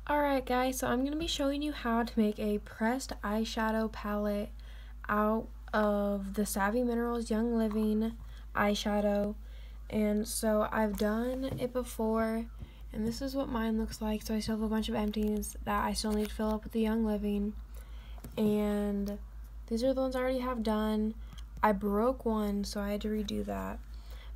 Alright guys, so I'm going to be showing you how to make a pressed eyeshadow palette out of the Savvy Minerals Young Living eyeshadow. And so I've done it before, and this is what mine looks like. So I still have a bunch of empties that I still need to fill up with the Young Living. And these are the ones I already have done. I broke one, so I had to redo that.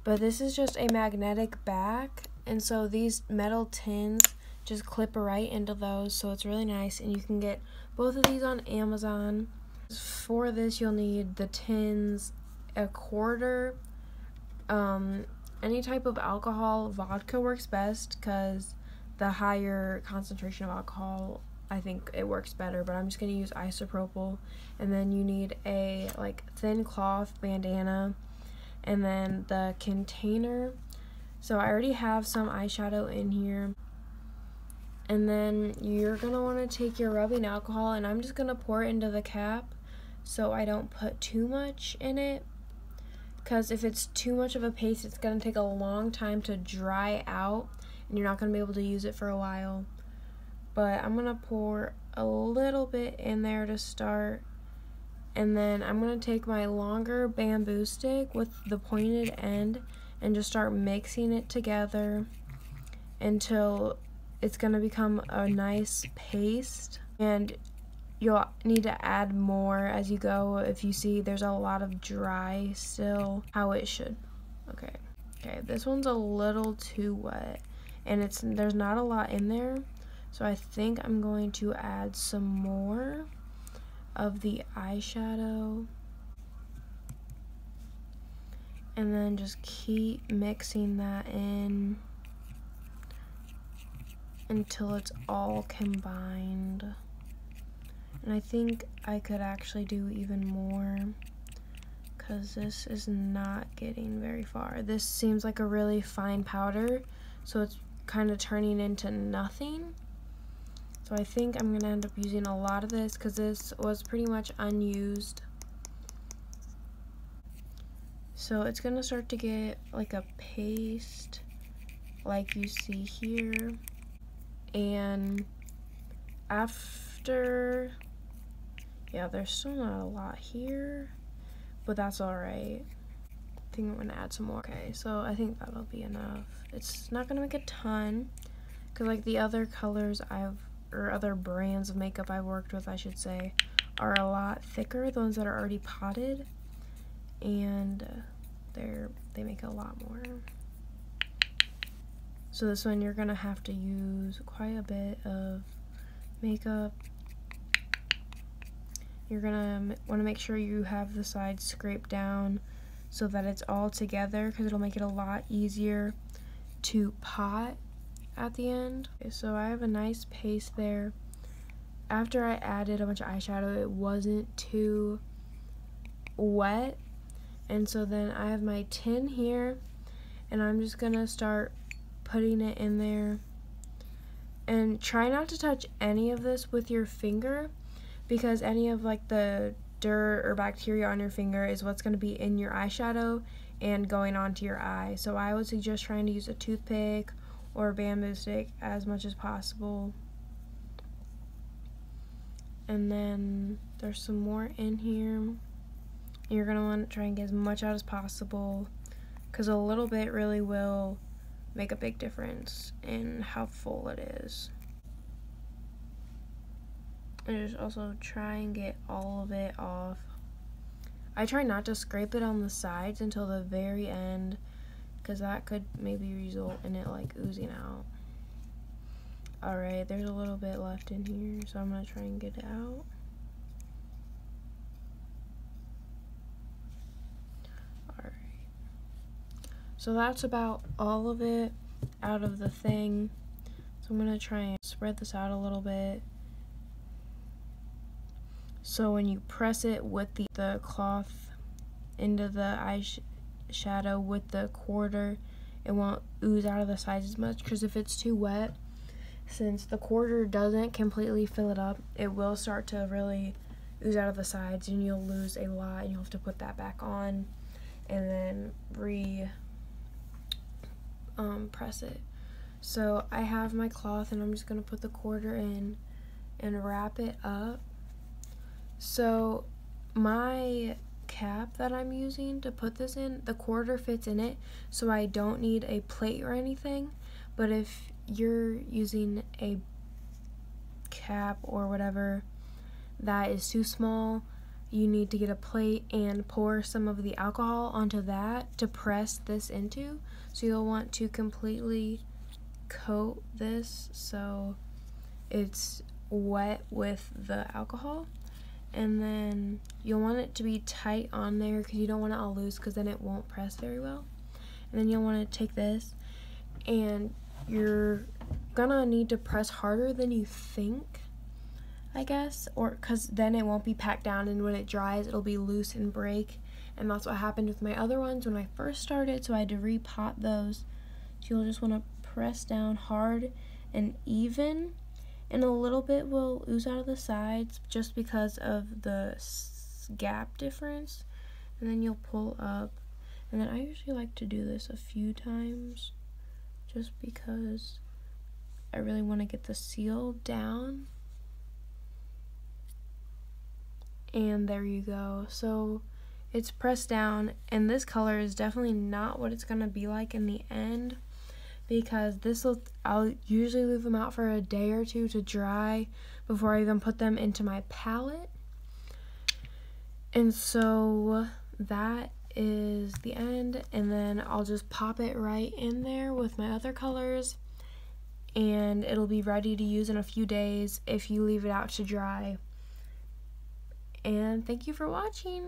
But this is just a magnetic back, and so these metal tins just clip right into those, so it's really nice, and you can get both of these on Amazon. For this, you'll need the tins, a quarter, any type of alcohol. Vodka works best because the higher concentration of alcohol, I think it works better, but I'm just going to use isopropyl. And then you need a thin cloth bandana, and then the container. So I already have some eyeshadow in here. And then you're going to want to take your rubbing alcohol, and I'm just going to pour it into the cap so I don't put too much in it, because if it's too much of a paste, it's going to take a long time to dry out, and you're not going to be able to use it for a while. But I'm going to pour a little bit in there to start, and then I'm going to take my longer bamboo stick with the pointed end and just start mixing it together until it's going to become a nice paste. And you'll need to add more as you go if you see there's a lot of dry still, how it should. Okay, this one's a little too wet, and there's not a lot in there, so I think I'm going to add some more of the eyeshadow, and then just keep mixing that in until it's all combined. And I think I could actually do even more, because this is not getting very far. This seems like a really fine powder, so it's kind of turning into nothing. So I think I'm gonna end up using a lot of this, because this was pretty much unused. So it's gonna start to get like a paste like you see here. And after, yeah, there's still not a lot here, but that's alright. I think I'm gonna add some more. Okay, so I think that'll be enough. It's not gonna make a ton, because like the other colors or other brands of makeup I've worked with, I should say, are a lot thicker, the ones that are already potted, and they make a lot more. So this one you're gonna have to use quite a bit of makeup. You're gonna want to make sure you have the sides scraped down so that it's all together, because it'll make it a lot easier to pot at the end. Okay, so I have a nice paste there. After I added a bunch of eyeshadow, it wasn't too wet, and so then I have my tin here, and I'm just gonna start putting it in there. And try not to touch any of this with your finger, because any of like the dirt or bacteria on your finger is what's going to be in your eyeshadow and going onto your eye. So I would suggest trying to use a toothpick or a bamboo stick as much as possible. And then there's some more in here. You're going to want to try and get as much out as possible, because a little bit really will make a big difference in how full it is. And just also try and get all of it off. I try not to scrape it on the sides until the very end, because that could maybe result in it like oozing out. Alright, there's a little bit left in here, so I'm going to try and get it out. Alright. So that's about all of it out of the thing. So I'm going to try and spread this out a little bit, so when you press it with the cloth into the eyeshadow with the quarter, it won't ooze out of the sides as much, because if it's too wet, since the quarter doesn't completely fill it up, it will start to really ooze out of the sides, and you'll lose a lot, and you'll have to put that back on and then press it. So I have my cloth and I'm just going to put the quarter in and wrap it up. So my cap that I'm using to put this in, the quarter fits in it, so I don't need a plate or anything. But if you're using a cap or whatever that is too small, you need to get a plate and pour some of the alcohol onto that to press this into. So you'll want to completely coat this so it's wet with the alcohol, and then you'll want it to be tight on there because you don't want it all loose, because then it won't press very well. And then you'll want to take this, and you're gonna need to press harder than you think, I guess, or because then it won't be packed down, and when it dries it'll be loose and break. And that's what happened with my other ones when I first started, so I had to repot those. So you'll just want to press down hard and even, and a little bit will ooze out of the sides just because of the gap difference. And then you'll pull up, and then I usually like to do this a few times just because I really want to get the seal down. And there you go. So it's pressed down, and this color is definitely not what it's going to be like in the end, because I'll usually leave them out for a day or two to dry before I even put them into my palette. And so that is the end, and then I'll just pop it right in there with my other colors, and it'll be ready to use in a few days if you leave it out to dry. And thank you for watching.